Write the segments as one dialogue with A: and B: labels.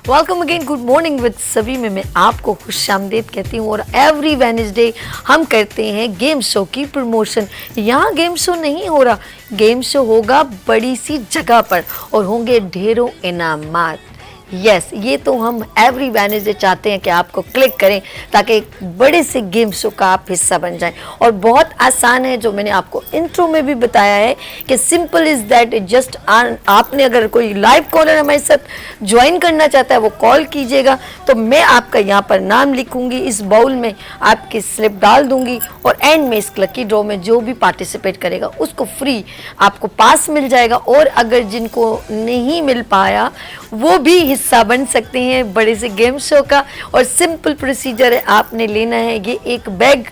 A: Welcome again, good morning with सभी में मैं आपको खुशामदीद कहती हूँ। और एवरी वेडनेसडे हम करते हैं गेम शो की प्रमोशन। यहाँ गेम शो नहीं हो रहा, गेम शो होगा बड़ी सी जगह पर और होंगे ढेरों इनामात। यस, ये तो हम एवरी वेडनेसडे चाहते हैं कि आपको क्लिक करें ताकि एक बड़े से गेम शो का आप हिस्सा बन जाएं। और बहुत आसान है, जो मैंने आपको इंट्रो में भी बताया है कि सिंपल इज़ दैट, जस्ट आपने अगर कोई लाइव कॉलर हमारे साथ ज्वाइन करना चाहता है वो कॉल कीजिएगा, तो मैं आपका यहाँ पर नाम लिखूंगी, इस बाउल में आपकी स्लिप डाल दूंगी और एंड में इस लकी ड्रॉ में जो भी पार्टिसिपेट करेगा उसको फ्री आपको पास मिल जाएगा। और अगर जिनको नहीं मिल पाया वो भी हिस्सा बन सकते हैं बड़े से गेम शो का। और सिंपल प्रोसीजर है, आपने लेना है ये एक बैग,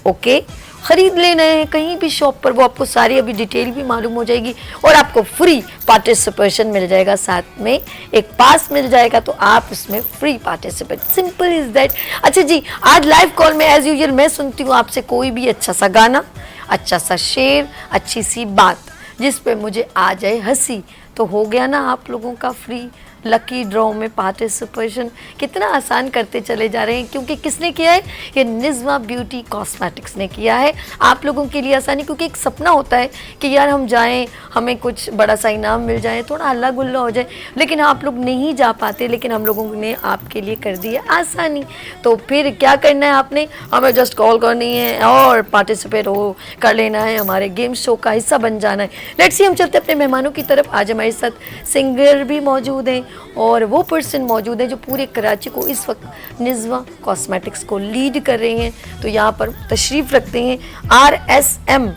A: ओके, खरीद लेना है कहीं भी शॉप पर, वो आपको सारी अभी डिटेल भी मालूम हो जाएगी और आपको फ्री पार्टिसिपेशन मिल जाएगा, साथ में एक पास मिल जाएगा, तो आप उसमें free participate, simple is that. अच्छा जी, आज लाइव कॉल में एज यूजुअल मैं सुनती हूँ आपसे कोई भी अच्छा सा गाना, अच्छा सा शेर, अच्छी सी बात जिस पे मुझे आ जाए हंसी, तो हो गया ना आप लोगों का फ्री लकी ड्रॉ में पार्टिसिपेशन। कितना आसान करते चले जा रहे हैं, क्योंकि किसने किया है? ये निज़्मा ब्यूटी कॉस्मेटिक्स ने किया है आप लोगों के लिए आसानी। क्योंकि एक सपना होता है कि यार हम जाएं, हमें कुछ बड़ा सा इनाम मिल जाए, थोड़ा हल्ला गुल्ला हो जाए, लेकिन आप लोग नहीं जा पाते, लेकिन हम लोगों ने आपके लिए कर दी है आसानी। तो फिर क्या करना है आपने? हमें जस्ट कॉल करनी है और पार्टिसिपेट हो कर लेना है, हमारे गेम शो का हिस्सा बन जाना है। लेट्स सी, हम चलते अपने मेहमानों की तरफ। आज हमारे साथ सिंगर भी मौजूद हैं और वो पर्सन मौजूद है जो पूरे कराची को इस वक्त निज़्मा कॉस्मेटिक्स को लीड कर रहे हैं। तो यहाँ पर तशरीफ़ रखते हैं RSM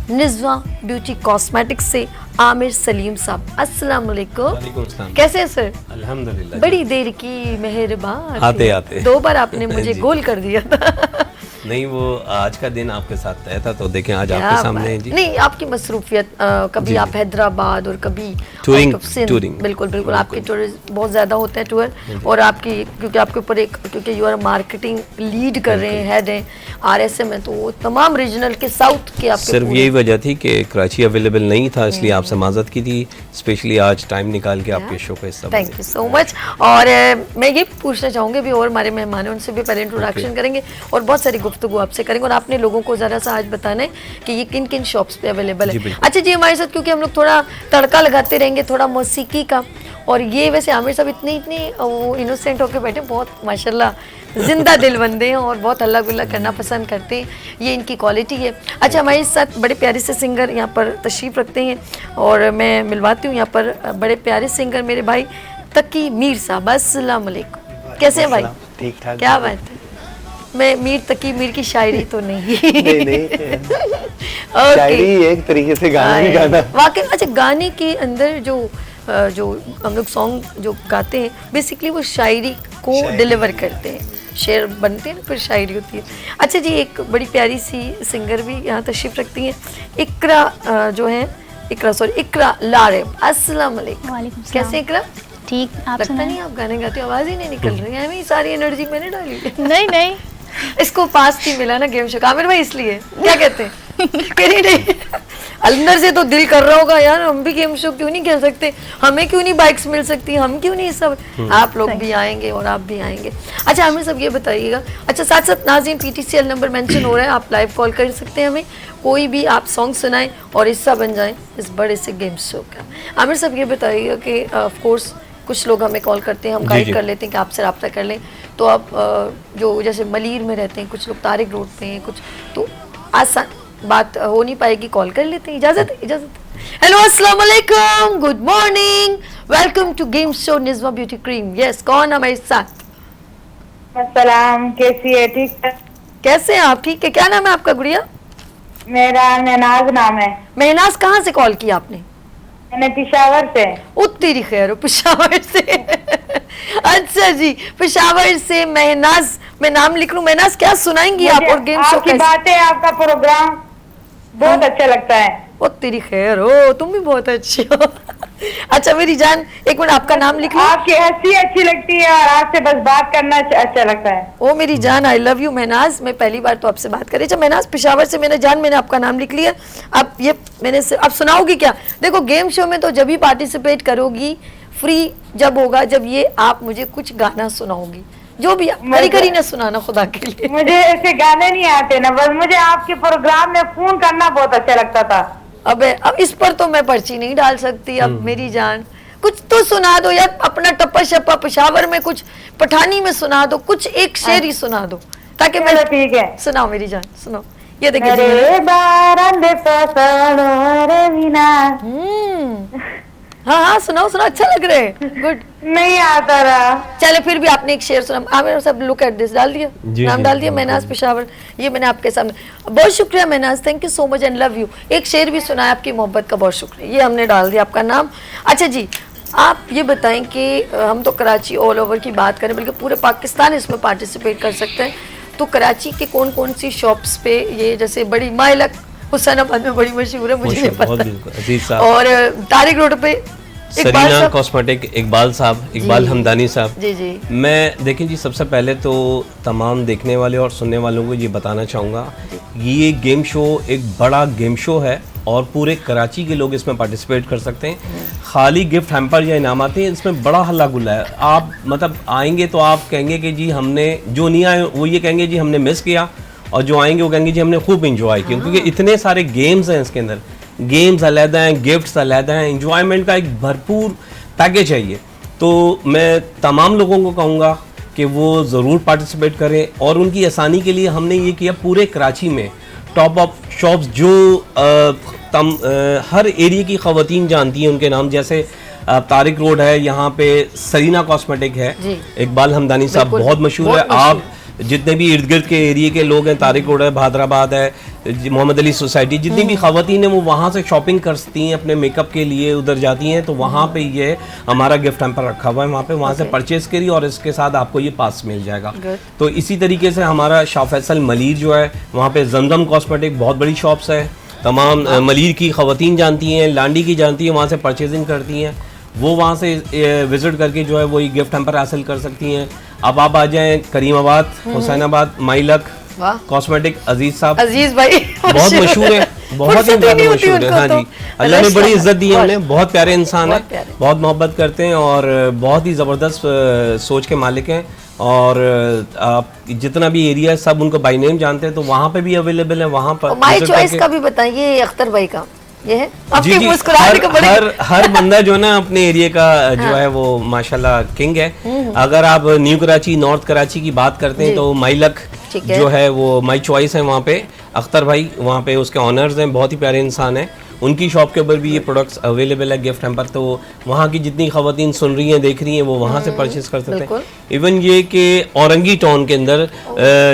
A: निज़्मा ब्यूटी कॉस्मेटिक्स से आमिर सलीम साहब। अस्सलाम वालेकुम। कैसे हैं सर?
B: अल्हम्दुलिल्लाह।
A: बड़ी देर की मेहरबान,
B: आते आते
A: 2 बार आपने मुझे गोल कर दिया था।
B: नहीं, वो आज का दिन आपके साथ तय था, तो देखें आज आपके सामने है जी।
A: नहीं, आपकी मसरूफियत, कभी आप हैदराबाद और कभी
B: टूरिंग।
A: बिल्कुल बिल्कुल, आपके टूरिस्ट बहुत ज़्यादा होते हैं टूर, और आपकी क्योंकि आपके ऊपर एक, क्योंकि यू आर मार्केटिंग लीड कर रहे हैं, हेड हैं RSM में, तो वो तमाम रीजनल के साउथ के आपके
B: सिर्फ यही वजह थी कि कराची अवेलेबल नहीं था, इसलिए आपसे माजरत की थी, स्पेशली आज टाइम निकाल के आपके शो का हिस्सा।
A: Thank you so much. और मैं ये पूछना चाहूँगी भी, और हमारे मेहमानों उनसे भी पहले इंट्रोडक्शन करेंगे और बहुत सारी गुफ्तगू आपसे करेंगे, और आपने लोगों को ज़रा सा आज बताना है कि ये किन किन शॉप्स पे अवेलेबल है। अच्छा जी, हमारे साथ क्योंकि हम लोग थोड़ा तड़का लगाते रहेंगे थोड़ा मौसीकी का, और ये वैसे आमिर साहब इतने वो इनोसेंट होकर बैठे, बहुत माशाल्लाह जिंदा दिल बंदे हैं और बहुत हल्ला गुल्ला करना पसंद करते हैं, ये इनकी क्वालिटी है। अच्छा, हमारे साथ बड़े प्यारे से सिंगर यहाँ पर तशरीफ़ रखते हैं और मैं मिलवाती हूँ यहाँ पर बड़े प्यारे सिंगर मेरे भाई तकी मीर साहब। अस्सलाम वालेकुम। कैसे हैं भाई?
C: ठीक ठाक।
A: क्या बात है? मैं मीर तकी मीर की शायरी तो नहीं
C: नहीं शायरी एक तरीके से गाना ही गाना
A: वाकई। अच्छा, गाने के अंदर जो हम लोग सॉन्ग जो गाते हैं बेसिकली वो शायरी को डिलीवर करते हैं, शेर बनते हैं फिर शायरी होती है। अच्छा जी, एक बड़ी प्यारी सी सिंगर भी यहाँ तशरीफ़ रखती हैं, इकरा जो है, इकरा लारेब। अस्सलाम वालेकुम। कैसे इकरा?
D: ठीक। आप
A: लगता नहीं आप गाने गाते, आवाज़ ही नहीं निकल रही है, हमें सारी एनर्जी मैंने डाली।
D: नहीं
A: इसको पास की मिला ना गेम शो का आमिर भाई, इसलिए क्या कहते हैं? नहीं अंदर से तो दिल कर रहा होगा यार, हम भी गेम शो क्यों नहीं खेल सकते, हमें क्यों नहीं बाइक्स मिल सकती, हम क्यों नहीं सब, आप लोग भी आएंगे और आप भी आएंगे। अच्छा आमिर साहब ये बताइएगा, अच्छा साथ साथ नाज़रीन PTCL नंबर मेंशन हो रहा है, आप लाइव कॉल कर सकते हैं, हमें कोई भी आप सॉन्ग सुनाएं और हिस्सा बन जाएं इस बड़े से गेम शो का। आमिर साहब ये बताइएगा कि ऑफ कोर्स कुछ लोग हमें कॉल करते हैं, हम गाइड कर लेते हैं कि आपसे रब्ता कर लें, तो आप जो जैसे मलीर में रहते हैं, कुछ लोग तारिक रोड पे हैं, कुछ तो आसान बात हो नहीं पाएगी, कॉल कर लेते हैं। इजाज़त। हेलो, अस्सलाम वालेकुम, good morning, welcome to game show Nizma beauty cream. Yes, कौन हमारे साथ?
E: अस्सलाम, कैसी है? ठीक है।
A: कैसे हैं आप? ठीक है। क्या नाम है आपका गुड़िया?
E: मेरा महनाज नाम है।
A: महनाज, कहाँ से कॉल किया आपने?
E: मैंने पेशावर से।
A: तेरी खैर हो, पेशावर से। अच्छा जी, पेशावर से महनाज, मैं नाम लिख लूं। महनाज, क्या सुनाएंगी आप और गेम शो
E: की बातें, आपका प्रोग्राम बहुत अच्छा लगता है।
A: तेरी खैर हो, तुम भी बहुत अच्छी हो। अच्छा मेरी जान, एक मिनट, आपका नाम लिख लो।
E: आपकी हंसी अच्छी लगती है और आपसे बस बात करना अच्छा लगता है।
A: ओ मेरी जान, आई लव यू महनाज, मैं पहली बार तो आपसे बात करी। अच्छा महनाज पेशावर से, मैंने जान, मैंने आपका नाम लिख लिया। अब ये मैंने अब सुनाओगी क्या? देखो गेम शो में तो जब भी पार्टिसिपेट करोगी फ्री जब होगा जब ये आप मुझे कुछ गाना सुनाओगी, जो भी करी करी ना सुनाना खुदा के लिए।
E: मुझे ऐसे गाने नहीं आते ना, बस मुझे आपके प्रोग्राम में फोन करना बहुत अच्छा लगता था।
A: अब इस पर तो मैं पर्ची नहीं डाल सकती अब मेरी जान, कुछ तो सुना दो यार, अपना टप्पा शप्पा पेशावर में कुछ पठानी में सुना दो, कुछ एक शेर ही सुना दो ताकि मैं।
E: ठीक है,
A: सुनाओ मेरी जान, सुनो। ये देखिए
E: अरे बारंद पसड़ो रे बिना।
A: हाँ हाँ सुनाओ सुनाओ, अच्छा लग रहा है, गुड।
E: नहीं आता रहा।
A: चले फिर भी आपने एक शेर सुना, आमिर सब लुक एट दिस डाल दिया, नाम डाल दिया महनाज पेशावर, ये मैंने आपके सामने। बहुत शुक्रिया Mahnaz, thank you so much and love you. एक शेर भी सुना है आपकी मोहब्बत का, बहुत शुक्रिया, ये हमने डाल दिया आपका नाम। अच्छा जी, आप ये बताएं कि हम तो कराची ऑल ओवर की बात करें, बल्कि पूरे पाकिस्तान इसमें पार्टिसिपेट कर सकते हैं, तो कराची के कौन कौन सी शॉप्स पे ये, जैसे बड़ी माइलक हुसैनाबाद में बड़ी मशहूर है, मुझे नहीं पता, और तारिक रोड पे
B: सरीना कॉस्मेटिक, इकबाल साहब, इकबाल हमदानी साहब।
A: जी जी।
B: मैं देखें जी, सबसे पहले तो तमाम देखने वाले और सुनने वालों को ये बताना चाहूँगा, ये गेम शो एक बड़ा गेम शो है और पूरे कराची के लोग इसमें पार्टिसिपेट कर सकते हैं। खाली गिफ्ट हैम्पर या इनामाते हैं, इसमें बड़ा हल्ला गुल्ला है। आप मतलब आएंगे तो आप कहेंगे कि जी हमने, जो नहीं आए वो ये कहेंगे जी हमने मिस किया, और जो आएंगे वो कहेंगे जी हमने खूब इंजॉय किया, क्योंकि इतने सारे गेम्स हैं इसके अंदर, गेम्स अलहदा हैं, गिफ्ट्स अलहदा हैं, इंजॉयमेंट का एक भरपूर पैकेज है ये। तो मैं तमाम लोगों को कहूँगा कि वो ज़रूर पार्टिसिपेट करें, और उनकी आसानी के लिए हमने ये किया, पूरे कराची में टॉप ऑफ शॉप्स जो हर एरिया की ख़वातीन जानती हैं उनके नाम, जैसे तारिक रोड है, यहाँ पे सरीना कॉस्मेटिक है, इकबाल हमदानी साहब बहुत मशहूर है। आप जितने भी इर्द गिर्द के एरिया के लोग हैं, तारिक रोड है, भादराबाद है, मोहम्मद अली सोसाइटी, जितनी भी ख़वातीन हैं वो वहाँ से शॉपिंग करती हैं अपने मेकअप के लिए, उधर जाती हैं, तो वहाँ पे ये हमारा गिफ्ट हैम्पर रखा हुआ है, वहाँ पे वहाँ से परचेज़ करिए और इसके साथ आपको ये पास मिल जाएगा। तो इसी तरीके से हमारा शाह फैसल मलीर जो है, वहाँ पे जमजम कॉस्मेटिक बहुत बड़ी शॉप्स है, तमाम मलीर की ख़वातीन जानती हैं, लांडी की जानती हैं, वहाँ से परचेजिंग करती हैं, वो वहाँ से विज़िट करके जो है वो ये गिफ्ट हैम्पर हासिल कर सकती हैं। अब आप आ जाएं करीमाबाद, हुसैनाबाद, माइलक कॉस्मेटिक, अजीज साहब, अजीज भाई बहुत मशहूर है, बहुत ही ज़्यादा मशहूर है। हाँ जी, अल्लाह ने बड़ी इज्जत दी है उन्हें, बहुत प्यारे इंसान है, बहुत मोहब्बत करते हैं और बहुत ही ज़बरदस्त सोच के मालिक हैं, और आप जितना भी एरिया है सब उनको बाय नेम जानते हैं, तो वहाँ पे भी अवेलेबल है। वहाँ पर
A: माय चॉइस का भी बताइए, अख्तर भाई का ये है,
B: जी जी, हर बंदा जो है ना अपने एरिया का जो है वो माशाल्लाह किंग है। अगर आप न्यू कराची, नॉर्थ कराची की बात करते हैं तो माइलक जो है वो माय चॉइस है, वहाँ पे अख्तर भाई वहाँ पे उसके ऑनर्स हैं, बहुत ही प्यारे इंसान हैं, उनकी शॉप के ऊपर भी ये प्रोडक्ट्स अवेलेबल है गिफ्ट हैम्पर। तो वहाँ की जितनी ख़वातीन सुन रही हैं, देख रही हैं, वो वहाँ से परचेज कर सकते हैं। इवन ये कि औरंगी टाउन के अंदर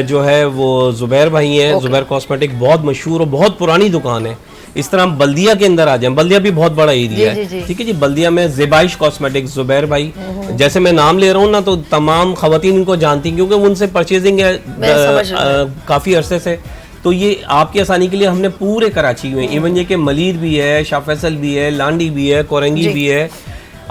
B: जो है वो ज़ुबैर भाई हैं, ज़ुबैर कॉस्मेटिक, बहुत मशहूर और बहुत पुरानी दुकान है। इस तरह बल्दिया के अंदर आ जाए, बल्दिया भी बहुत बड़ा एरिया है, ठीक है जी। बल्दिया में ज़ेबाइश कॉस्मेटिक, ज़ुबैर भाई, जैसे मैं नाम ले रहा हूँ ना तो तमाम ख़वातीन इनको जानती हैं क्योंकि उनसे परचेजिंग है काफ़ी अरसे से। तो ये आपकी आसानी के लिए हमने पूरे कराची में, इवन ये कि मलीर भी है, शाह फैसल भी है, लांडी भी है, कोरंगी भी है,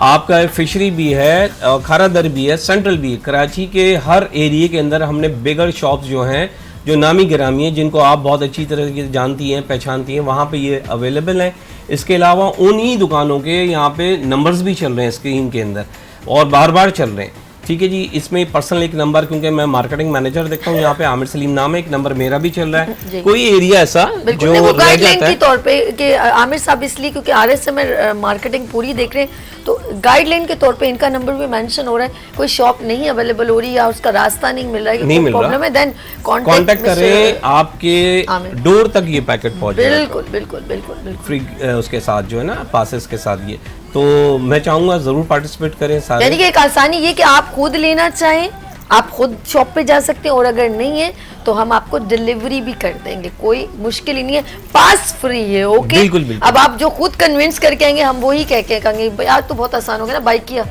B: आपका फिशरी भी है, खारादर भी है, सेंट्रल भी है। कराची के हर एरिया के अंदर हमने बिगर शॉप्स जो हैं, जो नामी गिरामी हैं, जिनको आप बहुत अच्छी तरह से जानती हैं, पहचानती हैं, वहाँ पे ये अवेलेबल हैं। इसके अलावा उन्हीं दुकानों के यहाँ पे नंबर्स भी चल रहे हैं स्क्रीन के अंदर और बार बार चल रहे हैं, ठीक है जी। इसमें पर्सनल एक नंबर, क्योंकि मैं मार्केटिंग मैनेजर देखता हूँ यहाँ पे, आमिर सलीम नाम है, एक नंबर मेरा भी चल रहा है। कोई एरिया ऐसा जो
A: गाइडलाइन के तौर पे कि आमिर साहब इसलिए क्योंकि आरएस से मैं मार्केटिंग पूरी देख रहे हैं, तो गाइडलाइन के तौर पे इनका नंबर भी मेंशन हो रहा है। कोई शॉप नहीं अवेलेबल हो रही या उसका रास्ता नहीं मिल रहा है, नहीं प्रॉब्लम है, देन
B: कांटेक्ट करें, आपके डोर तक ये पैकेट पहुंच जाएगा।
A: बिल्कुल बिल्कुल बिल्कुल बिल्कुल
B: फ्री उसके साथ जो है ना, पासेस के साथ ये। तो मैं चाहूँगा ज़रूर पार्टिसिपेट करें सारे।
A: यानी कि एक आसानी ये कि आप खुद लेना चाहें, आप खुद शॉप पे जा सकते हैं, और अगर नहीं है तो हम आपको डिलीवरी भी कर देंगे, कोई मुश्किल ही नहीं है, पास फ्री है। ओके,
B: बिल्कुल बिल्कुल।
A: अब आप जो खुद कन्विंस करके आएंगे, हम वही कह के कहेंगे यार तो बहुत आसान हो गया ना, बाइक किया,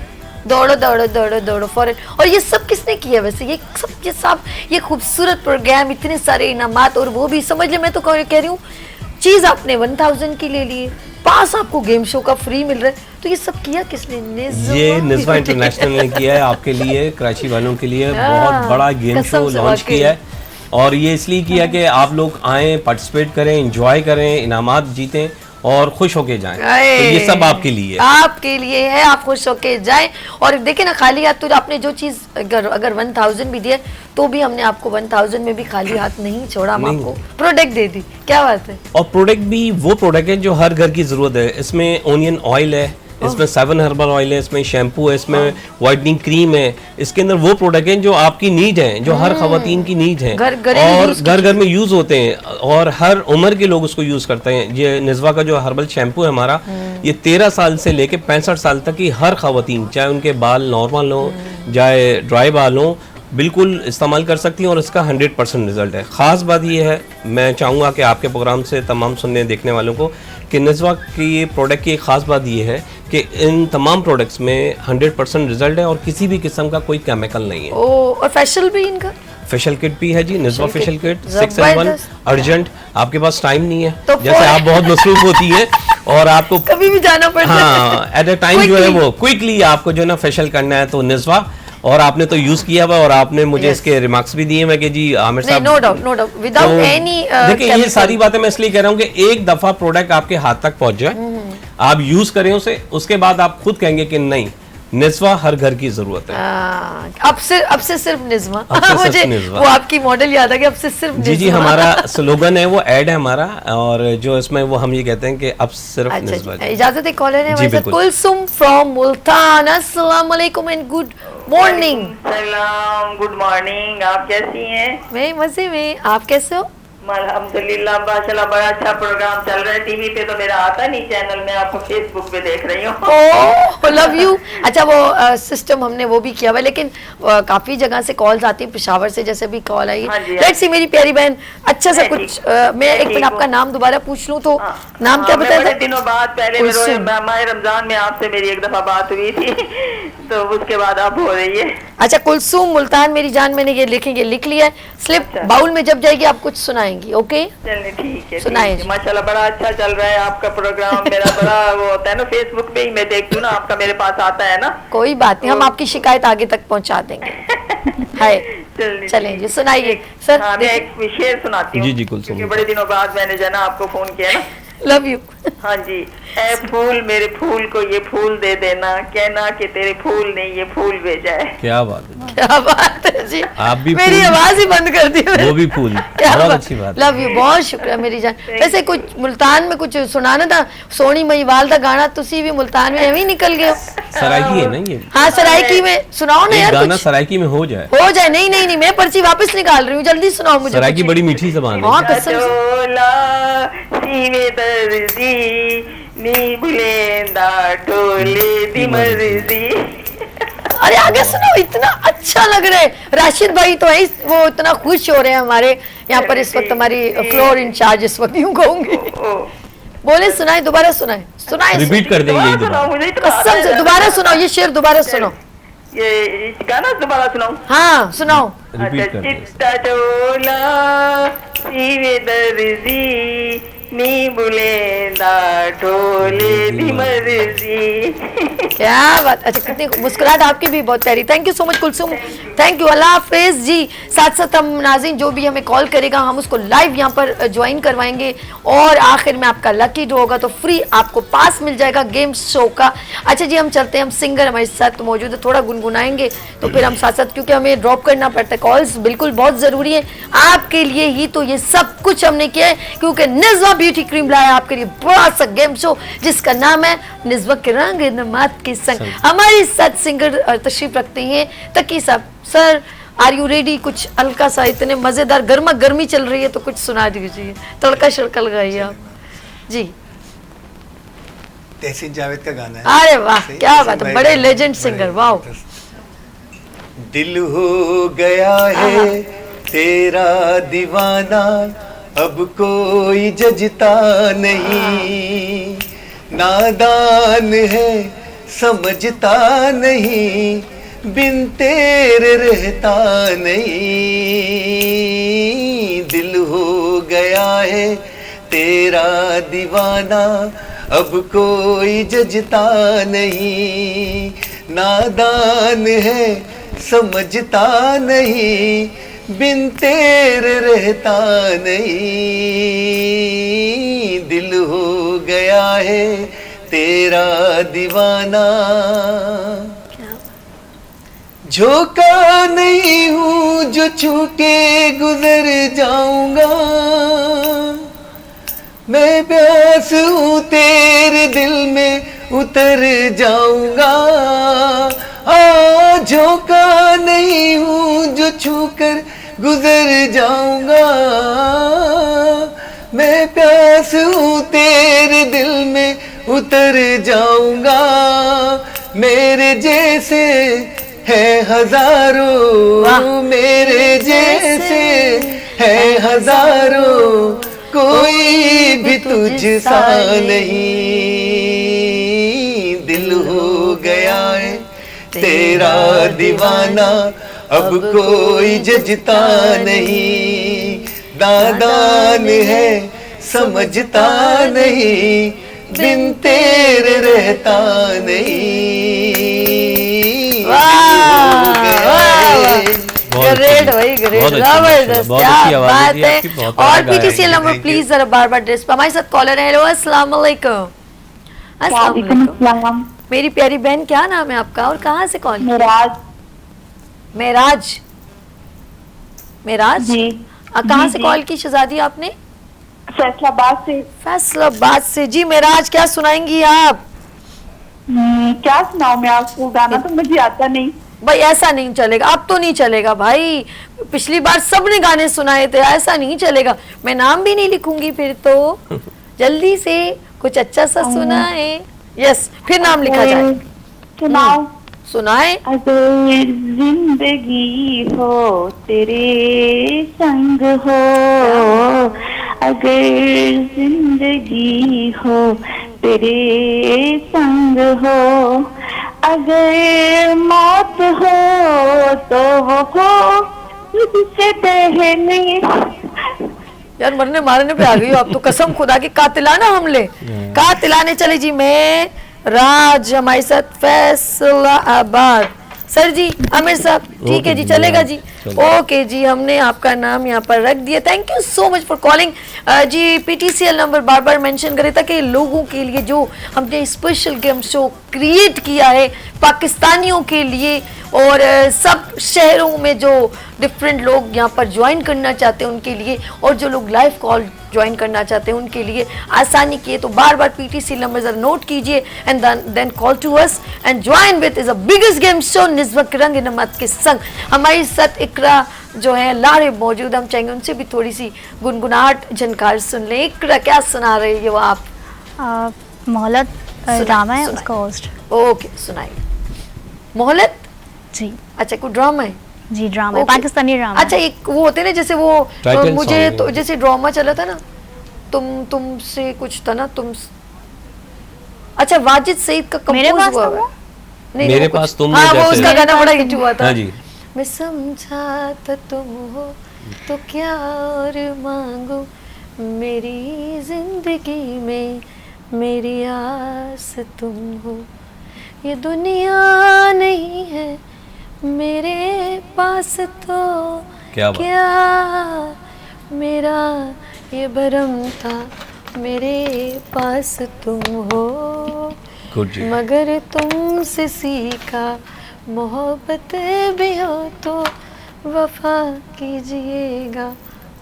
A: दौड़ो दौड़ो दौड़ो दौड़ो फॉरन। और ये सब किसने किया वैसे, ये सब ये खूबसूरत प्रोग्राम, इतने सारे इनामात, और वो भी समझ ले, मैं तो कह रही हूँ चीज आपने 1000 की ले लिए, पास आपको गेम शो का फ्री मिल रहा है, तो ये सब किया किसने?
B: ये निज़्वा इंटरनेशनल ने किया है आपके लिए, कराची वालों के लिए बहुत बड़ा गेम शो लॉन्च किया है। और ये इसलिए किया कि आप लोग आएँ, पार्टिसिपेट करें, एंजॉय करें, इनामात जीतें, और खुश होके जाएं। तो ये सब आपके लिए
A: है, आप खुश होके जाएं। और देखिए ना, खाली हाथ तो आपने जो चीज अगर 1000 भी दिए तो भी हमने आपको 1000 में भी खाली हाथ नहीं छोड़ा, हम आपको प्रोडक्ट दे दी। क्या बात है।
B: और प्रोडक्ट भी वो प्रोडक्ट है जो हर घर की जरूरत है। इसमें ओनियन ऑयल है, इसमें 7 हर्बल ऑयल है, इसमें शैम्पू है, इसमें वाइटनिंग क्रीम है। इसके अंदर वो प्रोडक्ट हैं जो आपकी नीड है, जो हर खवातीन की नीड है और घर घर में यूज होते हैं और हर उम्र के लोग उसको यूज करते हैं। ये निज़वा का जो हर्बल शैम्पू है हमारा, ये 13 साल से लेके 65 साल तक की हर खवातीन, चाहे उनके बाल नॉर्मल हो चाहे ड्राई बाल हो, बिल्कुल इस्तेमाल कर सकती हैं और इसका 100% रिजल्ट है। ख़ास बात ये है, मैं चाहूँगा कि आपके प्रोग्राम से तमाम सुनने देखने वालों को कि निज़वा की प्रोडक्ट की एक ख़ास बात ये है कि इन तमाम प्रोडक्ट्स में 100% रिजल्ट है और किसी भी किस्म का कोई केमिकल नहीं है।
A: और फेशियल भी इनका
B: फेशियल किट भी है जी, निज़वा फेशियल किट 6 in 1 अर्जेंट। आपके पास टाइम नहीं है,
A: तो
B: जैसे आप बहुत मसरूफ होती है और आपको
A: कभी भी जाना पड़ता है,
B: हाँ एट अ टाइम जो है वो क्विकली आपको जो है ना फेशियल करना है तो निज़वा। और आपने तो यूज किया हुआ और आपने मुझे इसके रिमार्क्स भी दिए हैं कि जी आमिर साहब,
A: नो डाउट विदाउट एनी।
B: देखिए ये सारी बातें मैं इसलिए कह रहा हूँ कि एक दफा प्रोडक्ट आपके हाथ तक पहुंच जाए, आप यूज करें उसे, उसके बाद आप खुद कहेंगे कि नहीं, निज़वा हर घर की जरूरत है।
A: अब से सिर्फ निज़वा। मुझे वो आपकी मॉडल याद आ गया, अब से सिर्फ
B: जी जी, हमारा स्लोगन है, वो ऐड है हमारा, और जो इसमें वो हम ये कहते हैं कि अब सिर्फ निज़वा।
A: इजाजत है, कॉलर है हमारे साथ कुलसुम फ्रॉम मुल्तान। अस्सलाम वालेकुम एंड गुड मॉर्निंग।
E: सलाम, गुड मॉर्निंग। आप कैसी हैं?
A: मैं मजे में, आप कैसे हो?
E: अल्हम्दुलिल्लाह, माशाल्लाह, बड़ा अच्छा प्रोग्राम चल रहा है। टीवी पे तो मेरा आता नहीं चैनल, मैं आपको फेसबुक पे देख रही हूँ।
A: ओह लव यू। अच्छा वो सिस्टम हमने वो भी किया हुआ है, लेकिन काफी जगह से कॉल्स आती है, पेशावर से जैसे भी कॉल आई। लेट्स सी मेरी प्यारी बहन, अच्छा सा कुछ मैं एक मिनट आपका नाम दोबारा पूछ लूँ तो नाम क्या बताया?
E: बड़े दिनों बाद पहले माह रमजान में आपसे मेरी एक दफा बात हुई थी, तो उसके बाद आप हो रही है।
A: अच्छा कुलसुम मुल्तान मेरी जान, मैंने ये लिख लिया है, स्लिप बाउल में जब जाएगी आप कुछ सुनाएंगी। ओके
E: चलिए ठीक है,
A: सुनाइए।
E: माशाल्लाह बड़ा अच्छा चल रहा है आपका प्रोग्राम। मेरा बड़ा वो होता है ना, फेसबुक पे ही मैं देखती हूँ ना, आपका मेरे पास आता है ना।
A: कोई बात नहीं, हम आपकी शिकायत आगे तक पहुँचा देंगे। हाय चलें जी, सुनाइए सर।
E: हाँ, मैं एक शेर सुनाती हूँ
B: जी जी कुलसुम,
E: क्योंकि बड़े दिनों बाद मैंने जो है ना आपको फोन किया ना।
A: Love you.
E: हाँ जी। ए फूल मेरे फूल को ये फूल दे देना, कहना कि तेरे फूल ने ये फूल भेजा है।
B: क्या बात है,
A: क्या बात है जी,
B: आप भी
A: मेरी आवाज ही बंद कर दी,
B: वो भी फूल। बहुत अच्छी बात।
A: लव यू, बहुत शुक्रिया मेरी जान। वैसे कुछ मुल्तान में कुछ सुनाना था, सोनी महिवाल का गाना, तुसी भी मुल्तान में एवं निकल गए हो।
B: सरायकी है ना ये?
A: हाँ सरायकी में सुनाओ ना यार,
B: गाना सरायकी में हो जाए।
A: नहीं मैं पर्ची वापस निकाल रही हूँ, जल्दी सुनाओ मुझे।
B: सरायकी बड़ी मीठी ज़बान है।
A: हाँ कसम
E: से। नी बुलेंदा टोले दी मर्जी।
A: अरे आगे सुनो, इतना अच्छा लग रहा है। राशिद भाई तो है, वो इतना खुश हो रहे हैं हमारे यहाँ पर इस वक्त, हमारी फ्लोर इंचार्ज इस वक्त यूँ कहूँगी। बोले सुनाए, दोबारा सुनाए,
B: रिपीट कर देंगे
A: कसम से। दोबारा सुनाओ ये शेर, दोबारा सुनाओ
E: ये गाना, दोबारा सुनाओ।
A: हाँ सुनाओ।
E: चिट्टा टोला सीवे दर्जी, नी बुलेंदा टोले दी मर्जी।
A: क्या बात। अच्छा कितनी मुस्कुराहट आपकी भी बहुत प्यारी। Thank you so much Kulsum, thank you, अल्लाह हाफिज जी। साथ साथ हम नाज़रीन जो भी हमें कॉल करेगा हम उसको लाइव यहाँ पर ज्वाइन करवाएंगे और आखिर में आपका लकी ड्रॉ होगा तो फ्री आपको पास मिल जाएगा गेम शो का। अच्छा जी हम चलते हैं, हम सिंगर हमारे साथ मौजूद है, थोड़ा गुनगुनाएंगे तो फिर हम साथ साथ, क्योंकि हमें ड्रॉप करना पड़ता है, कॉल्स बिल्कुल बहुत ज़रूरी है आपके लिए ही, तो ये सब कुछ हमने किया है क्योंकि निज़वा ब्यूटी क्रीम लाया आपके लिए बड़ा सा गेम शो जिसका नाम है निज़वा के रंग नमात के संग। हमारे साथ सिंगर तशरीफ रखते हैं तकी साहब। Sir are you ready? कुछ हल्का सा, इतने मजेदार गर्मा गर्मी चल रही है तो कुछ सुना दीजिए, तड़का शड़का लगाइए आप जी।
D: तहसीन जावेद का गाना है।
A: अरे वाह क्या बात है, बड़े लेजेंड सिंगर, वाह।
D: दिल हो गया है तेरा दीवाना, अब कोई जजता नहीं, नादान है समझता नहीं, बिन तेरे रहता नहीं। दिल हो गया है तेरा दीवाना, अब कोई जजता नहीं, नादान है समझता नहीं, बिन तेरे रहता नहीं। दिल हो गया है तेरा दीवाना, झोंका नहीं हूँ जो छू के गुजर जाऊंगा, मैं प्यास हूँ तेरे दिल में उतर जाऊंगा, झोंका नहीं हूँ जो छू कर गुजर जाऊंगा, मैं प्यास हूँ तेरे दिल में उतर जाऊंगा, मेरे जैसे है हजारों, मेरे जैसे है हजारों, कोई भी तुझ सा नहीं, दिल हो गया है तेरा दीवाना, अब कोई जजता नहीं, नादान है समझता नहीं, बिन तेरे रहता नहीं।
A: ग्रेट भाई, ग्रेट, जबरदस्त, क्या बात है। और पीटीसीएल नंबर प्लीज जरा बार बार ड्रेस पर। हमारे साथ कॉलर है। हेलो, अस्सलाम वालेकुम। अस्सलाम वालेकुम। मेरी प्यारी बहन, क्या नाम है आपका और कहाँ से कॉल?
F: मेराज।
A: मेराज, मेराज
F: जी।
A: कहाँ से कॉल की शहजादी आपने?
F: फैसलाबाद से।
A: फैसलाबाद से। जी मेराज, क्या सुनाएंगी आप?
F: क्या सुनाऊं मैं आपको, गाना तो मुझे आता नहीं।
A: भाई ऐसा नहीं चलेगा, अब तो नहीं चलेगा भाई, पिछली बार सबने गाने सुनाए थे, ऐसा नहीं चलेगा। मैं नाम भी नहीं लिखूंगी फिर तो। जल्दी से कुछ अच्छा सा सुनाए। यस, फिर नाम लिखा जाए।
F: सुनाओ।
A: सुनाए।
F: अगर जिंदगी हो तेरे संग हो, अगर जिंदगी हो तेरे संग हो, अगर मौत हो तो वो हो तुझसे पहले।
A: यार मरने मारने पे आ गई हो आप तो, कसम खुदा की। कातिलाना हमले, कातिलाने चले जी। मैं राज, हमारे साथ फैसलाबाद। सर जी, आमिर साहब, ठीक है जी, चलेगा जी। ओके जी, हमने आपका नाम यहाँ पर रख दिया। Thank you so much for calling ji. PTCL number बार बार मेंशन करे ताकि लोगों के लिए जो हमने स्पेशल गेम शो क्रिएट किया है पाकिस्तानियों के लिए, और सब शहरों में जो डिफरेंट लोग यहाँ पर ज्वाइन करना चाहते हैं उनके लिए, और जो लोग लाइव कॉल ज्वाइन करना चाहते हैं उनके लिए आसानी की है। तो बार बार पीटीसीएल नंबर जरा नोट कीजिए and then call to us and join with is a biggest game show निस्बत रंग नमत के संग। हमारी साथ इकरा जो है लारे मौजूद, हम चाहेंगे उनसे भी थोड़ी सी गुनगुनाहट झनकार सुन लें। इकरा, क्या सुना रही हो आप?
G: मोहलत ड्रामा है, उसका होस्ट।
A: ओके, सुनाइए। मोहलत
G: जी।
A: अच्छा, कोई ड्रामा है?
G: जी, ड्रामा है, पाकिस्तानी ड्रामा।
A: अच्छा, एक वो होते ना जैसे वो मुझे तो जैसे ड्रामा चला था ना, तुमसे कुछ था ना, तुम। अच्छा, वाजिद सईद का कंपोज हुआ है। नहीं,
B: मेरे पास तुम,
A: हाँ, वो उसका गाना बड़ा हिट हुआ था।
B: हाँ जी।
A: मैं समझा था तुम हो तो क्या और मांगू, मेरी जिंदगी में मेरी आस तुम हो, ये दुनिया नहीं है मेरे पास तो क्या मेरा ये भरम था मेरे पास तुम हो, मगर तुमसे सीखा मोहब्बत भी हो तो वफा कीजिएगा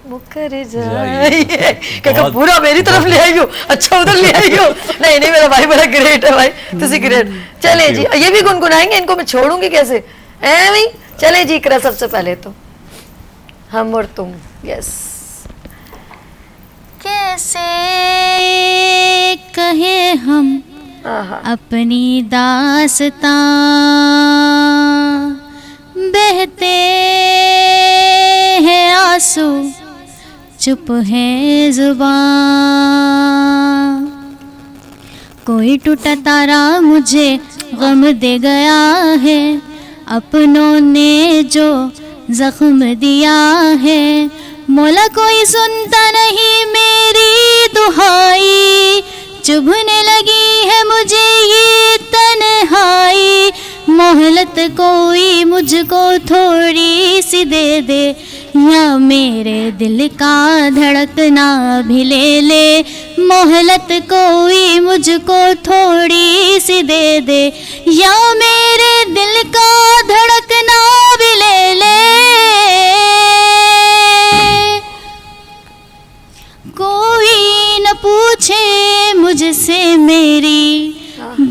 A: मुकर जाइए। क्या पूरा मेरी तरफ ले आई हो? अच्छा, उधर ले आई हो। नहीं नहीं, मेरा भाई बड़ा ग्रेट है भाई, तुसी ग्रेट। चले जी, ये भी गुनगुनाएंगे, इनको मैं छोड़ूंगी कैसे? भाई चले जी। इकरा, सबसे पहले तो हम और तुम। यस।
H: कैसे कहे हम अपनी दास्तां, बहते हैं आंसू चुप है जुबान, कोई टूटा तारा मुझे गम दे गया है, अपनों ने जो जख्म दिया है, मौला कोई सुनता नहीं मेरी दुहाई, चुभने लगी है मुझे ये तन्हाई, मोहलत कोई मुझको थोड़ी सी दे या मेरे दिल का धड़कना भी ले ले, मोहलत कोई मुझको थोड़ी सी दे दे, या मेरे दिल का धड़कना भी ले ले। कोई न पूछे मुझसे मेरी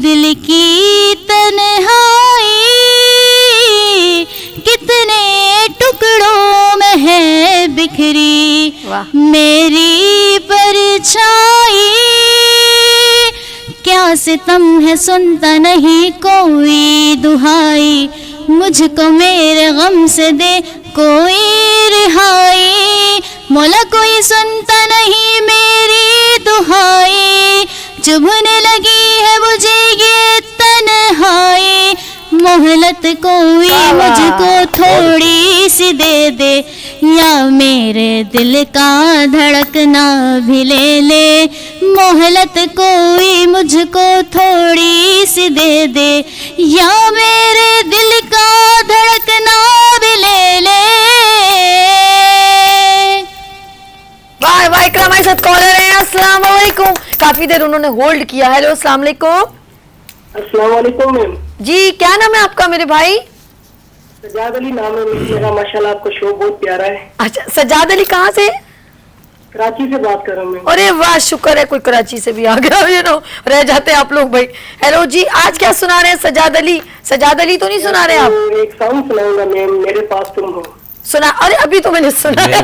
H: दिल की तन्हाई, कितने टुकड़ों में है बिखरी मेरी परछाई। क्या सितम है सुनता नहीं कोई दुहाई, मुझको मेरे गम से दे कोई रिहाई। मौला कोई सुनता नहीं मेरी दुहाई, चुभने लगी है मुझे ये तन्हाई। मोहलत कोई मुझको थोड़ी सी दे दे, या मेरे दिल का धड़कना भी ले ले। मोहलत कोई मुझको थोड़ी सी दे दे, या मेरे दिल का धड़कना भी ले ले।
A: वाह वाह, इकराम हमारे साथ कॉलर हैं। अस्सलाम वालेकुम। काफी देर उन्होंने होल्ड किया। हेलो, अस्सलाम वालेकुम।
I: अस्सलाम वालेकुम मैम।
A: जी, क्या नाम है आपका मेरे भाई?
I: सजाद अली नाम है मेरा। माशाल्लाह आपका शो बहुत प्यारा है।
A: अच्छा, सजाद अली कहाँ से?
I: कराची से बात कर रहा हूँ मैं।
A: अरे वाह, शुक्र है कोई कराची से भी आ गया। यू नो, रह जाते हैं आप लोग भाई। हेलो जी, आज क्या सुना रहे हैं सजाद अली? सजाद अली तो नहीं सुना रहे आप?
I: एक सॉन्ग सुनाऊंगा मैम, मेरे पास तुम हो।
A: सुना? अरे अभी तो मैंने सुना है।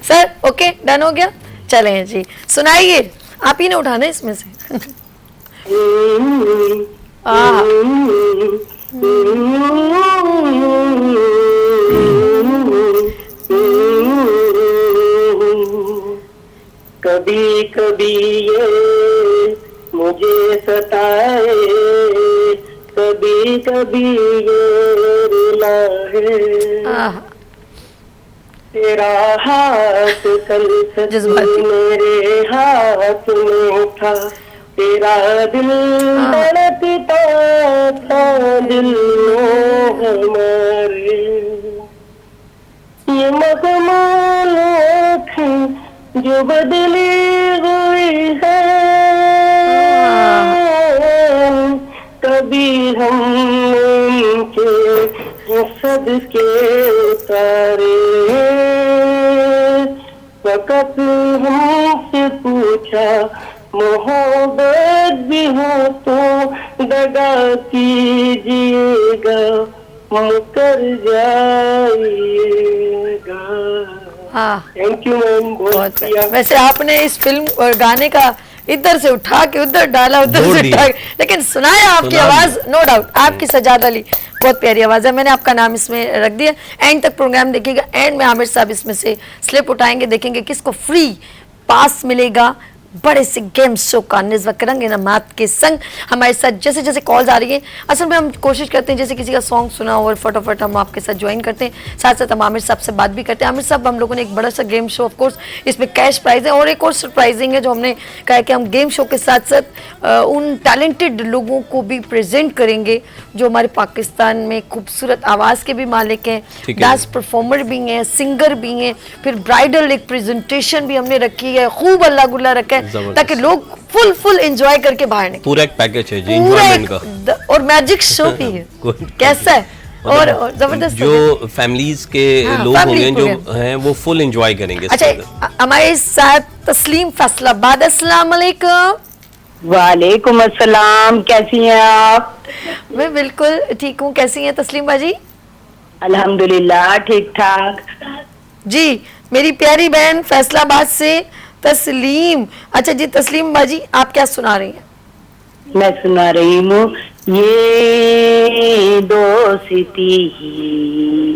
A: सर ओके, डन हो गया। चले जी, सुनाइए। आप ही ने उठाना इसमें से।
I: कभी कभी ये मुझे सताए, कभी कभी ये रुलाए। तेरा हाथ कल मेरे हाथ में था, तेरा दिल धड़कता था दिलों हमारे। ये मखमल आँखें जो बदली हुई है, कभी हम उनके सदके उतारे। वक़्त हमसे पूछा मोहब्बत भी हो तो दगा कीजिएगा, मुकर जाइएगा। थैंक यू मैम, बहुत बढ़िया।
A: वैसे आपने इस फिल्म और गाने का इधर से उठा के उधर डाला, उधर से उठा के, लेकिन सुनाया आपकी आवाज, नो डाउट आपकी सजाद अली बहुत प्यारी आवाज है। मैंने आपका नाम इसमें रख दिया। एंड तक प्रोग्राम देखिएगा। एंड में आमिर साहब इसमें से स्लिप उठाएंगे, देखेंगे किसको फ्री पास मिलेगा बड़े से गेम शो का। निज़्वा करेंगे इनामात के संग हमारे साथ जैसे जैसे कॉल्स आ रही हैं। असल में हम कोशिश करते हैं जैसे किसी का सॉन्ग सुना और फटाफट हम आपके साथ ज्वाइन करते हैं, साथ साथ हम आमिर साहब से बात भी करते हैं। आमिर साहब, हम लोगों ने एक बड़ा सा गेम शो, ऑफ कोर्स इसमें कैश प्राइज है और एक और सरप्राइजिंग है जो हमने कहा कि हम गेम शो के साथ साथ उन टैलेंटेड लोगों को भी प्रेजेंट करेंगे जो हमारे पाकिस्तान में खूबसूरत आवाज़ के भी मालिक हैं, डांस परफॉर्मर भी हैं, सिंगर भी हैं, फिर ब्राइडल एक प्रेजेंटेशन भी हमने रखी है, खूब अल्लाह गुल्ला रखा है ताकि लोग फुल एंजॉय करके बाहर निकले।
B: पूरा एक पैकेज है जी एंजॉयमेंट का, और
A: मैजिक शो भी है। कैसा है? और जबरदस्त
B: जो फैमिलीज के लोग होंगे जो हैं वो फुल एंजॉय करेंगे।
A: अच्छा, हमारे साथ तस्लीम फैसलाबाद। अस्सलाम वालेकुम।
F: वालेकुम अस्सलाम, कैसी हैं आप?
A: मैं बिल्कुल ठीक हूँ। कैसी हैं तस्लीम बाजी?
F: अल्हम्दुलिल्लाह ठीक ठाक
A: जी। मेरी प्यारी बहन फैसलाबाद से तस्लीम। अच्छा जी तस्लीम बाजी, आप क्या सुना रही हैं?
F: मैं सुना रही हूँ ये दोस्ती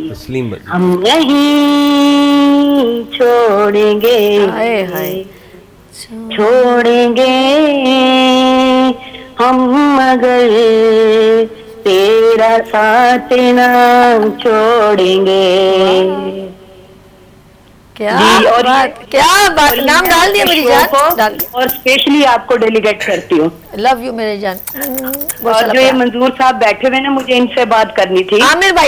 B: तस्लीम
F: हम नहीं छोड़ेंगे,
A: हाय हाय
F: छोड़ेंगे हम मगर तेरा साथ ना छोड़ेंगे।
A: क्या बात, क्या बात। नाम डाल दिया मेरी जान, डाल दिया।
F: और स्पेशली आपको डेलीगेट करती हूँ।
A: लव यू मेरे जान।
F: और जो ये मंजूर साहब बैठे हुए ना, मुझे इनसे बात करनी थी।
A: आमिर भाई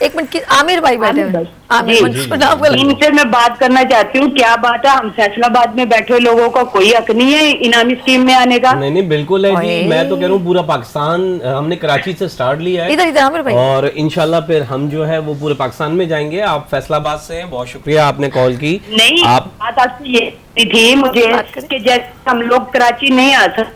A: एक मिनट, आमिर भाई बैठे हुए।
F: इनसे मैं बात करना चाहती हूँ, क्या बात है, हम फैसलाबाद में बैठे लोगों का कोई हक नहीं है इनामी स्कीम में आने का?
B: नहीं बिल्कुल है जी, मैं तो कह रहा हूँ पूरा पाकिस्तान, हमने कराची से स्टार्ट लिया है
A: इधर
B: और इंशाल्लाह फिर हम जो है वो पूरे पाकिस्तान में जाएंगे। आप फैसलाबाद से हैं, बहुत शुक्रिया आपने कॉल की।
F: नहीं,
B: आप
F: बात आपसे ये थी मुझे कि जैसे हम लोग कराची नहीं आ सकते।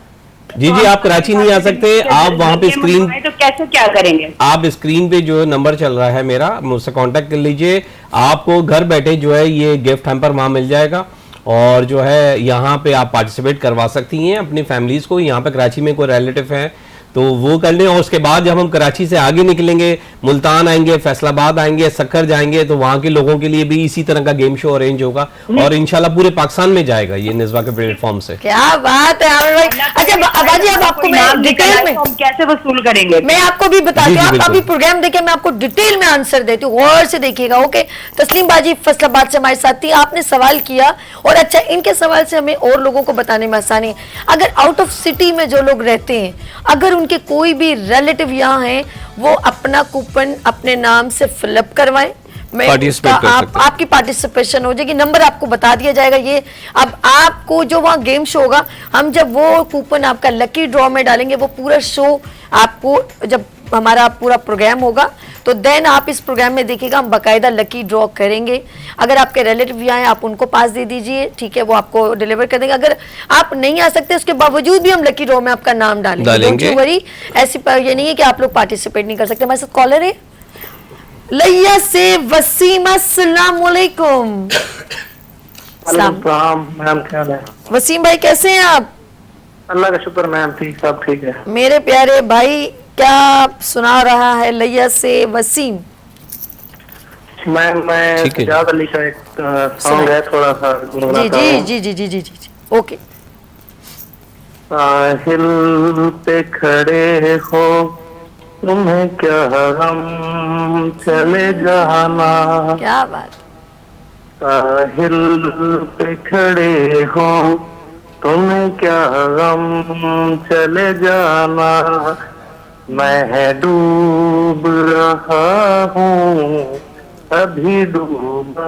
B: जी आप कराची नहीं आ सकते, आप वहाँ पे स्क्रीन,
F: तो कैसे क्या करेंगे?
B: आप स्क्रीन पे जो नंबर चल रहा है मेरा, मुझसे कांटेक्ट कर लीजिए। आपको घर बैठे जो है ये गिफ्ट हैम्पर वहाँ मिल जाएगा और जो है यहाँ पे आप पार्टिसिपेट करवा सकती हैं अपनी फैमिलीज को। यहाँ पे कराची में कोई रिलेटिव है तो वो कर लें और उसके बाद जब हम कराची से आगे निकलेंगे, मुल्तान आएंगे, फैसलाबाद आएंगे, सक्खर जाएंगे, तो वहाँ के लोगों के लिए भी इसी तरह का गेम शो अरेंज होगा और इंशाल्लाह पूरे पाकिस्तान में जाएगा ये निज़्वा के प्लेटफॉर्म से।
A: क्या बात है आमिर भाई। अच्छा अबाजी, अब आपको मैं डिटेल में
F: कैसे वसूल करेंगे
A: मैं आपको भी बताती हूँ। आप अभी प्रोग्राम देखे, मैं आपको डिटेल में आंसर देती हूँ, गौर से देखिएगा। ओके, तस्लीम बाजी फैसलाबाद से हमारे साथ थी, आपने सवाल किया और अच्छा इनके सवाल से हमें और लोगों को बताने में आसानी है। अगर आउट ऑफ सिटी में जो लोग रहते हैं, अगर उनके कोई भी रिलेटिव यहाँ हैं, वो अपना कूपन अपने नाम से फिलअप करवाएं, मैं आपकी पार्टिसिपेशन हो जाएगी। नंबर आपको बता दिया जाएगा। ये अब आपको जो वहाँ गेम शो होगा, हम जब वो कूपन आपका लकी ड्रॉ में डालेंगे, वो पूरा शो आपको जब हमारा पूरा प्रोग्राम होगा तो देन आप इस प्रोग्राम में देखिएगा, हम बाकायदा लकी ड्रॉ करेंगे। अगर आपके रिलेटिव भी आए, आप उनको पास दे दीजिए, ठीक है, वो आपको डिलीवर कर देंगे। अगर आप नहीं आ सकते, उसके बावजूद भी हम लकी ड्रॉ में आपका नाम डालेंगे। डोंट यू वरी, ऐसी ये नहीं है कि आप लोग पार्टिसिपेट नहीं कर सकते। हमारे साथ कॉलर है लिया से वसीम, अस्सलाम वालेकुम।
I: मैम क्या है?
A: वसीम भाई कैसे हैं आप?
I: अल्लाह का शुक्र मैम, ठीक, सब ठीक है।
A: मेरे प्यारे भाई, क्या सुना रहा है लिया से वसीम?
I: मैं सजाद अली का एक सॉन्ग है, थोड़ा सा गुनगुनाता हूं।
A: जी ओके।
I: साहिल पे खड़े हो, तुम्हें क्या गम, चले जाना।
A: क्या बात।
I: साहिल पे खड़े हो, तुम्हें क्या गम, चले जाना। मैं डूब रहा हूँ, अभी डूबा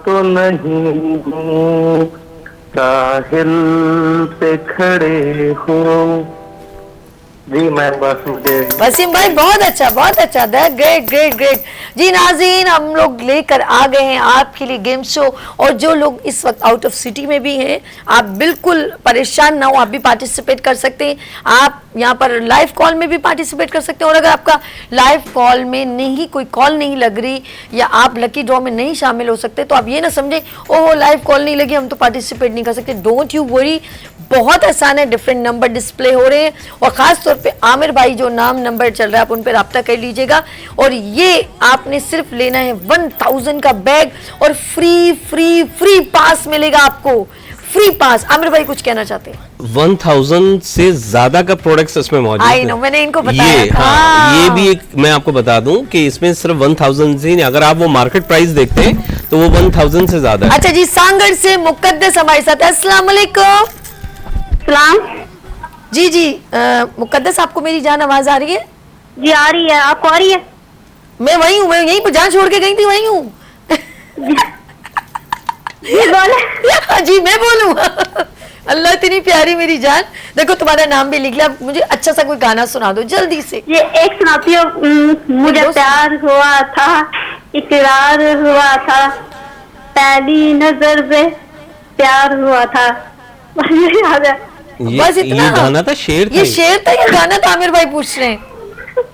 I: तो नहीं हूँ, साहिल पे खड़े हो। जी मैं बस मुझे
A: वसीम भाई बहुत अच्छा, ग्रेट। जी नाज़रीन, हम लोग लेकर आ गए हैं आपके लिए गेम शो, और जो लोग इस वक्त आउट ऑफ सिटी में भी हैं, आप बिल्कुल परेशान ना हो, आप भी पार्टिसिपेट कर सकते हैं। आप यहाँ पर लाइव कॉल में भी पार्टिसिपेट कर सकते हैं, और अगर आपका लाइव कॉल में नहीं, कोई कॉल नहीं लग रही या आप लकी ड्रॉ में नहीं शामिल हो सकते, तो आप ये ना समझें ओह लाइव कॉल नहीं लगी, हम तो पार्टिसिपेट नहीं कर सकते। डोंट यू वरी, बहुत आसान है, डिफरेंट नंबर डिस्प्ले हो रहे हैं, और खास तौर पे आमिर भाई जो नंबर चल रहा है, आप उन पर रब्ता कर लीजिएगा। और ये आपने सिर्फ लेना है 1000 का बैग, और फ्री पास मिलेगा आपको, फ्री पास। आमिर भाई कुछ कहना चाहते हैं?
B: 1000 से ज्यादा का प्रोडक्ट्स इसमें मौजूद है।
A: मैंने इनको बताया
B: ये, हाँ, ये भी एक मैं आपको बता दूं कि इसमें सिर्फ 1000 से, अगर आप वो मार्केट प्राइस देखते हैं तो वो 1000 से ज्यादा है।
A: अच्छा जी, सांगड़ से मुकद्दस हमारे साथ है। अस्सलाम वालेकुम।
F: सलाम
A: जी मुकद्दस, आपको मेरी जान आवाज आ रही है?
F: जी आ रही है, आपको आ रही है?
A: मैं वही हूँ, मैं यहीं पर जान छोड़ के गई थी, वही हूँ। जी मैं बोलूँ? अल्लाह इतनी प्यारी मेरी जान। देखो तुम्हारा नाम भी लिख लिया, मुझे अच्छा सा कोई गाना सुना दो जल्दी से।
F: ये एक सुनाती हो, मुझे प्यार हुआ था, इकरार हुआ था, पहली नजर पे प्यार हुआ था, याद है?
A: बस इतना।
B: ये गाना था, शेर था,
A: ये शेर था, ये गाना था। आमिर भाई पूछ रहे हैं,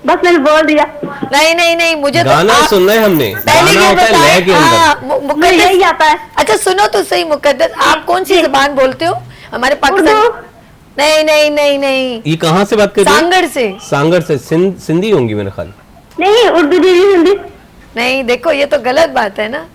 F: बस मैंने बोल दिया।
A: नहीं मुझे
B: गाना
A: तो
B: सुनना है हमने,
A: पहले
B: गाना होता है लय के अंदर।
F: मुकद्दस यही आता है।
A: अच्छा सुनो तो सही मुकद्दस, आप कौन सी जुबान बोलते हो? हमारे पाकिस्तान? नहीं।
B: ये कहाँ से बात कर रहे हैं? सांगड़ से सिंधी होंगी मेरे ख्याल।
F: नहीं, उर्दू हिंदी।
A: नहीं देखो, ये तो गलत बात है ना।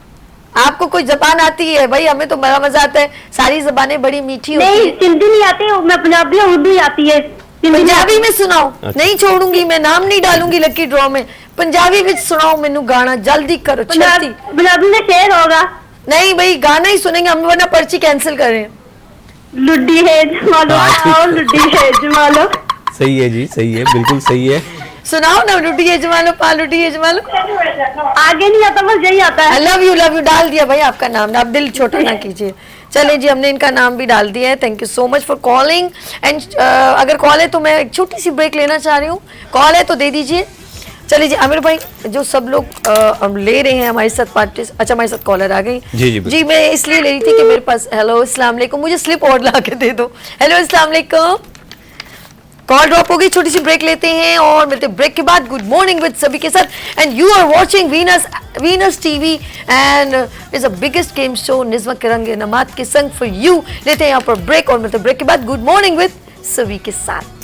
A: आपको कोई जबान आती है भाई? हमें तो बड़ा मजा आता है, सारी जबानें बड़ी मीठी होती है।
F: नहीं, सिंधी नहीं आती, मैं पंजाबी और उर्दू आती है।
A: पंजाबी में सुनाओ। नहीं छोड़ूंगी मैं, नाम नहीं डालूंगी लकी ड्रॉ में। पंजाबी में सुनाओ मेनू गाना, जल्दी करो।
F: पंजाबी में शेर होगा।
A: नहीं भाई, गाना ही सुनेंगे हम, वरना पर्ची कैंसिल कर रहे हैं।
F: लुड्डी है जमालो, आओ लुड्डी है जमालो।
B: सही है जी, सही है, बिल्कुल सही है।
A: सुनाओ ना, लुटी यजमानो पा लुटी यजमानो।
F: आगे नहीं आता, बस यही आता है।
A: आई लव यू डाल दिया भाई आपका नाम, आप दिल छोटा ना कीजिए। चलिए जी, हमने इनका नाम भी डाल दिया है। Thank you so much for calling. And अगर कॉल है तो मैं एक छोटी सी ब्रेक लेना चाह रही हूँ। कॉल है तो दे दीजिए। चलिए जी आमिर भाई, जो सब लोग हम ले रहे हैं हमारे साथ पार्टिस, अच्छा हमारे साथ कॉलर आ गई।
B: जी
A: मैं इसलिए ले रही थी कि मेरे पास, हेलो अस्सलाम वालेकुम, मुझे स्लिप और ला के दे दो। हेलो अस्सलाम वालेकुम, कॉल ड्रॉप हो गई, छोटी सी ब्रेक लेते हैं और मिलते हैं ब्रेक के बाद। गुड मॉर्निंग विद सभी के साथ and you are watching Venus TV and is a biggest game show Nizma करंगे नमात के संग फॉर यू। लेते हैं यहाँ पर ब्रेक और मिलते हैं ब्रेक के बाद। गुड मॉर्निंग विद सभी के साथ।